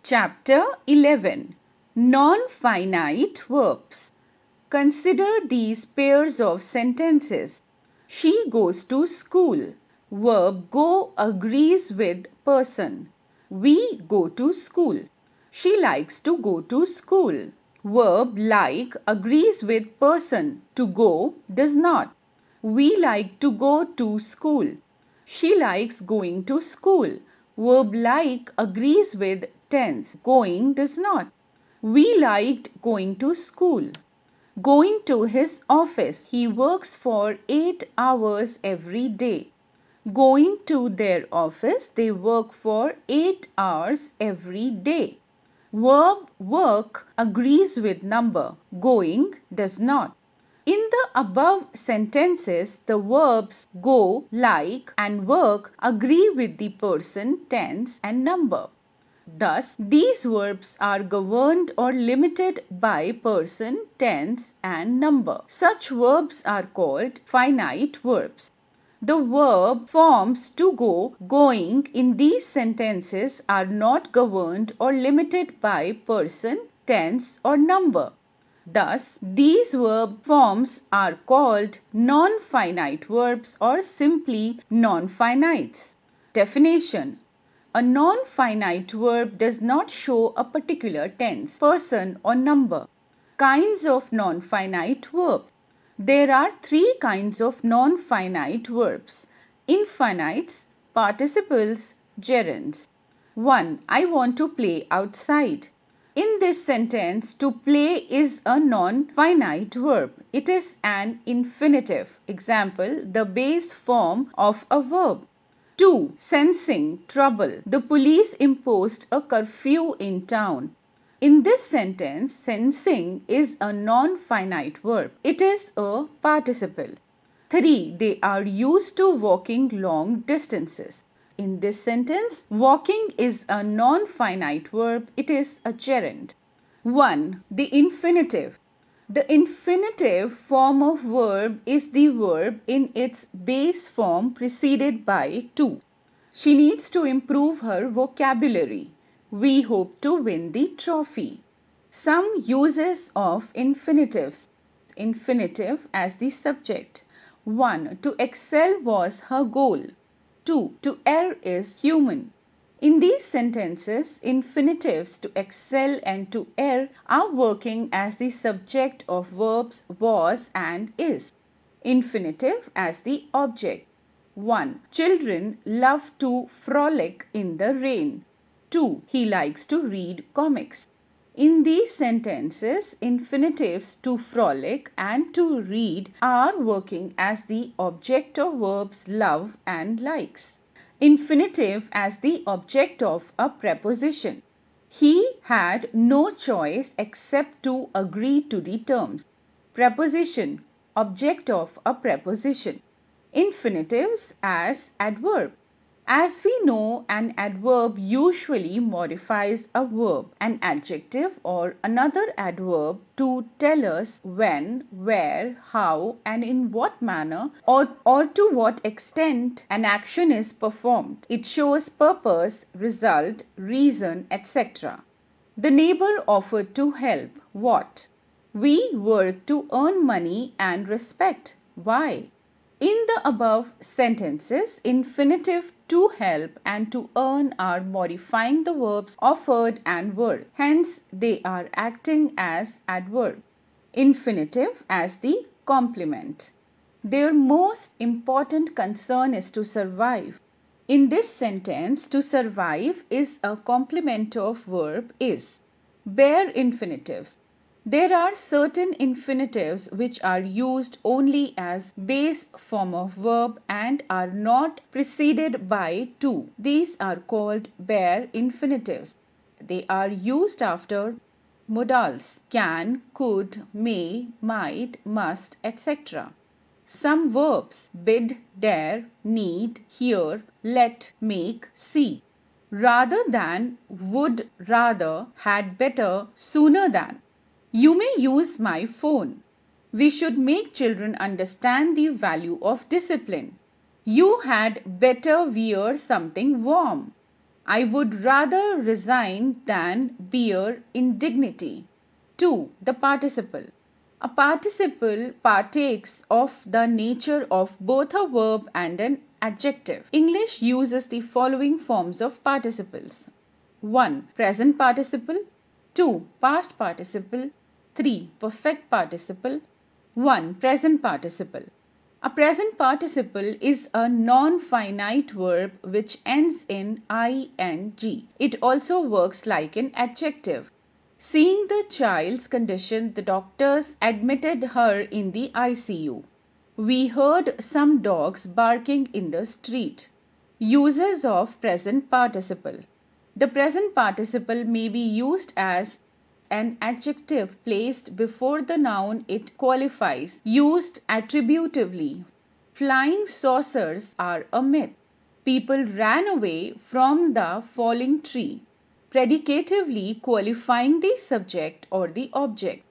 Chapter 11. Non-finite verbs. Consider these pairs of sentences. She goes to school. Verb go agrees with person. We go to school. She likes to go to school. Verb like agrees with person. To go does not. We like to go to school. She likes going to school. Verb like agrees with tense. Going does not. We liked going to school. Going to his office. He works for 8 hours every day. Going to their office. They work for 8 hours every day. Verb work agrees with number. Going does not. In the above sentences, the verbs go, like, and work agree with the person, tense, and number. Thus, these verbs are governed or limited by person, tense, and number. Such verbs are called finite verbs. The verb forms to go, going in these sentences are not governed or limited by person, tense, or number. Thus, these verb forms are called non-finite verbs or simply non-finites. Definition. A non-finite verb does not show a particular tense, person, or number. Kinds of non-finite verb. There are 3 kinds of non-finite verbs: infinites, participles, gerunds. 1. I want to play outside. In this sentence, to play is a non-finite verb. It is an infinitive. Example, the base form of a verb. 2. Sensing trouble. The police imposed a curfew in town. In this sentence, sensing is a non-finite verb. It is a participle. 3. They are used to walking long distances. In this sentence, walking is a non-finite verb. It is a gerund. 1. The infinitive. The infinitive form of verb is the verb in its base form preceded by to. She needs to improve her vocabulary. We hope to win the trophy. Some uses of infinitives. Infinitive as the subject. 1. To excel was her goal. 2. To err is human. In these sentences, infinitives to excel and to err are working as the subject of verbs was and is. Infinitive as the object. 1. Children love to frolic in the rain. 2. He likes to read comics. In these sentences, infinitives to frolic and to read are working as the object of verbs love and likes. Infinitive as the object of a preposition. He had no choice except to agree to the terms. Preposition, object of a preposition. Infinitives as adverb. As we know, an adverb usually modifies a verb, an adjective or another adverb to tell us when, where, how and in what manner or to what extent an action is performed. It shows purpose, result, reason, etc. The neighbor offered to help. What? We work to earn money and respect. Why? In the above sentences, infinitive to help and to earn are modifying the verbs offered and were. Hence, they are acting as adverb. Infinitive as the complement. Their most important concern is to survive. In this sentence, to survive is a complement of verb is. Bare infinitives. There are certain infinitives which are used only as base form of verb and are not preceded by to. These are called bare infinitives. They are used after modals can, could, may, might, must, etc. Some verbs bid, dare, need, hear, let, make, see. Rather than, would, rather, had better, sooner than. You may use my phone. We should make children understand the value of discipline. You had better wear something warm. I would rather resign than bear indignity. 2. The participle. A participle partakes of the nature of both a verb and an adjective. English uses the following forms of participles. 1. Present participle. 2. Past participle. 3. Perfect participle. 1. Present participle. A present participle is a non-finite verb which ends in ing. It also works like an adjective. Seeing the child's condition, the doctors admitted her in the ICU. We heard some dogs barking in the street. Uses of present participle. The present participle may be used as an adjective placed before the noun it qualifies, used attributively. Flying saucers are a myth. People ran away from the falling tree, predicatively qualifying the subject or the object.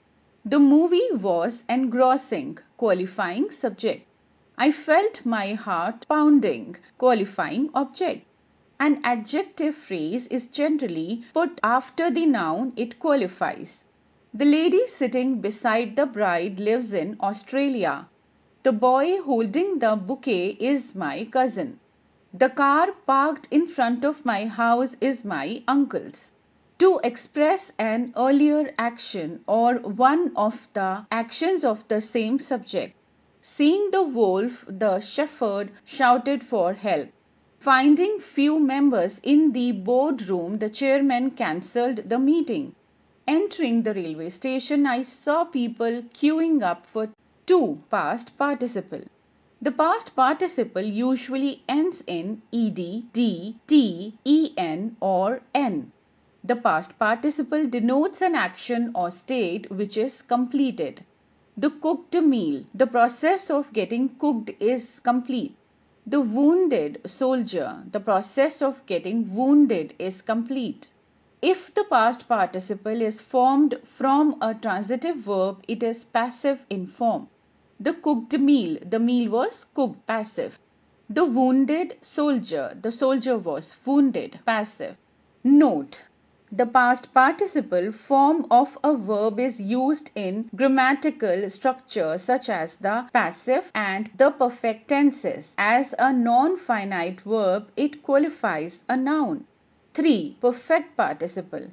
The movie was engrossing, qualifying subject. I felt my heart pounding, qualifying object. An adjective phrase is generally put after the noun it qualifies. The lady sitting beside the bride lives in Australia. The boy holding the bouquet is my cousin. The car parked in front of my house is my uncle's. To express an earlier action or one of the actions of the same subject. Seeing the wolf, the shepherd shouted for help. Finding few members in the boardroom, the chairman cancelled the meeting. Entering the railway station, I saw people queuing up for 2. Past participle. The past participle usually ends in ed, d, t, en or n. The past participle denotes an action or state which is completed. The cooked meal. The process of getting cooked is complete. The wounded soldier. The process of getting wounded is complete. If the past participle is formed from a transitive verb, it is passive in form. The cooked meal. The meal was cooked, passive. The wounded soldier. The soldier was wounded, passive. Note: the past participle form of a verb is used in grammatical structure such as the passive and the perfect tenses. As a non-finite verb, it qualifies a noun. 3. Perfect participle.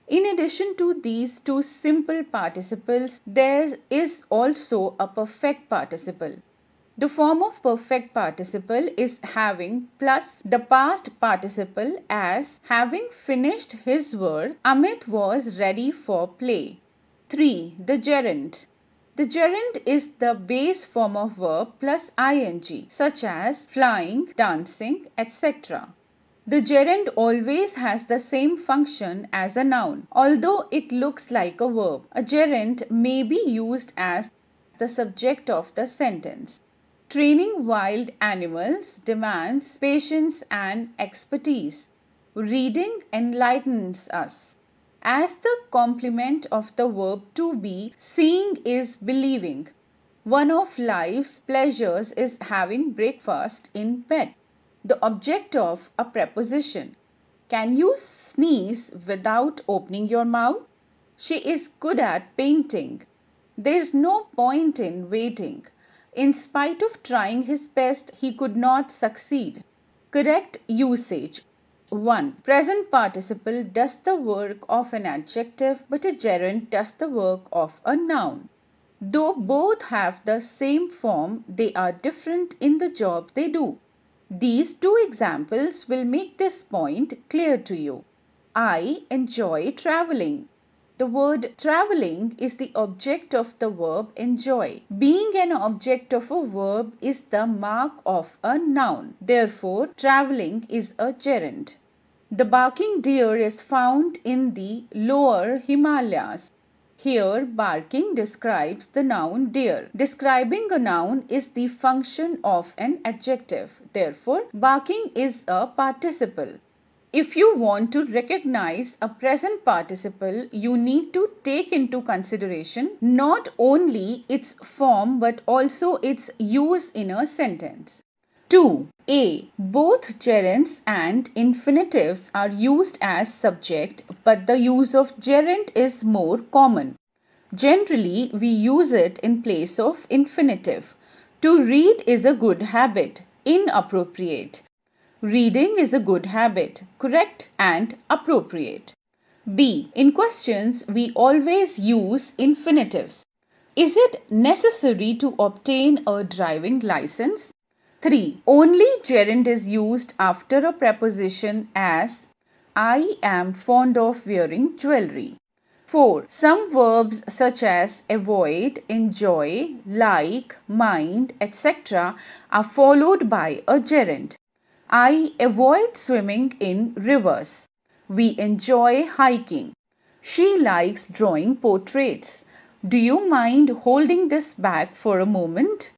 In addition to these two simple participles, there is also a perfect participle. The form of perfect participle is having plus the past participle, as having finished his work, Amit was ready for play. 3. The gerund. The gerund is the base form of verb plus ing, such as flying, dancing, etc. The gerund always has the same function as a noun, although it looks like a verb. A gerund may be used as the subject of the sentence. Training wild animals demands patience and expertise. Reading enlightens us. As the complement of the verb to be, seeing is believing. One of life's pleasures is having breakfast in bed. The object of a preposition. Can you sneeze without opening your mouth? She is good at painting. There is no point in waiting. In spite of trying his best, he could not succeed. Correct usage. 1. Present participle does the work of an adjective, but a gerund does the work of a noun. Though both have the same form, they are different in the job they do. These two examples will make this point clear to you. I enjoy traveling. The word traveling is the object of the verb enjoy. Being an object of a verb is the mark of a noun. Therefore, traveling is a gerund. The barking deer is found in the lower Himalayas. Here, barking describes the noun deer. Describing a noun is the function of an adjective. Therefore, barking is a participle. If you want to recognize a present participle, you need to take into consideration not only its form but also its use in a sentence. 2. A. Both gerunds and infinitives are used as subject, but the use of gerund is more common. Generally, we use it in place of infinitive. To read is a good habit. Inappropriate. Reading is a good habit. Correct and appropriate. B. In questions, we always use infinitives. Is it necessary to obtain a driving license? 3. Only gerund is used after a preposition, as I am fond of wearing jewelry. 4. Some verbs such as avoid, enjoy, like, mind, etc. are followed by a gerund. I avoid swimming in rivers. We enjoy hiking. She likes drawing portraits. Do you mind holding this bag for a moment?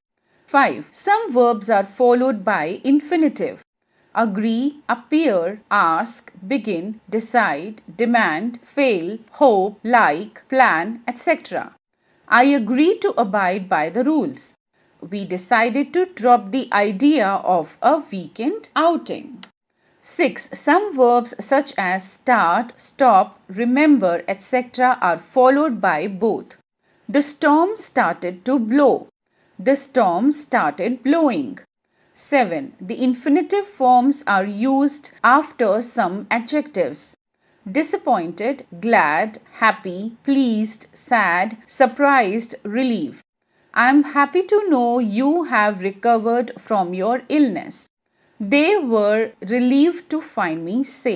5. Some verbs are followed by infinitive. Agree, appear, ask, begin, decide, demand, fail, hope, like, plan, etc. I agree to abide by the rules. We decided to drop the idea of a weekend outing. 6. Some verbs such as start, stop, remember, etc. are followed by both. The storm started to blow. The storm started blowing. 7. The infinitive forms are used after some adjectives. Disappointed, glad, happy, pleased, sad, surprised, relieved. I am happy to know you have recovered from your illness. They were relieved to find me safe.